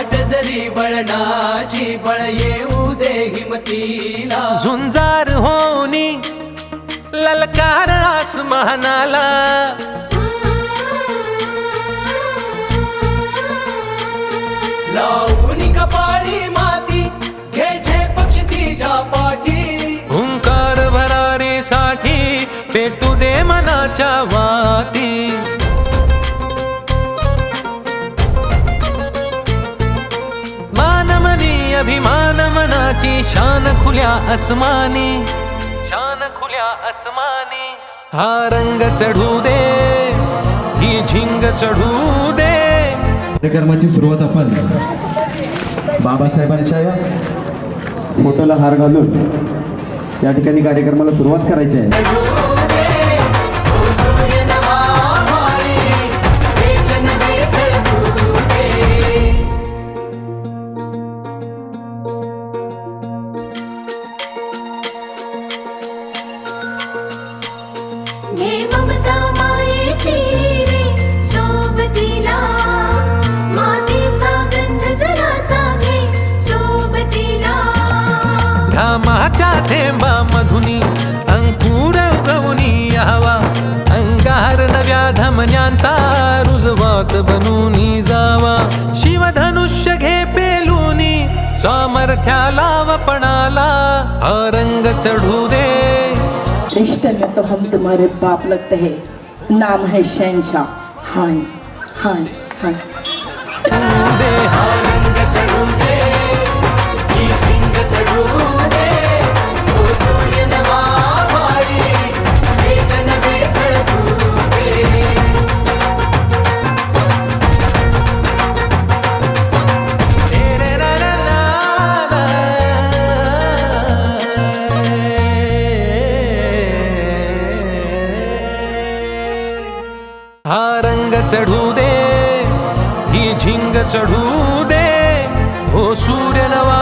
वाट जरी वळणाची बळ येऊ दे हिमतीला झुंजार होनी ललकार आसमानाला लावून कपाळी माती घ्यायचे पक्ष तिच्या पाठी हुंकार भरारीसाठी पेटू दे मनाच्या वाती मानमनी अभिमान मनाची शान खुल्या आसमानी शान खुल्या आसमानी हा रंग चढू दे ही झिंग चढू दे कार्यक्रमाची सुरुवात आपण बाबासाहेबांच्या फोटोला हार घालून या ठिकाणी कार्यक्रमाला सुरुवात करायची आहे. घामाच्या थेंबा मधुनी अंकुर उगवूनी यावा अंगार नव्या धमन्यांचा रुजवात बनूनी जावा शिवधनुष्य घे पेलूनी सामर्थ्याला वपणाला हा रंग चढू दे रिश्ते में तो हम तुम्हारे बाप लगते हैं, नाम है शहंशाह। हाय हाय हाय हा रंग चढू दे ही झिंग चढू दे हो सूर्य नवा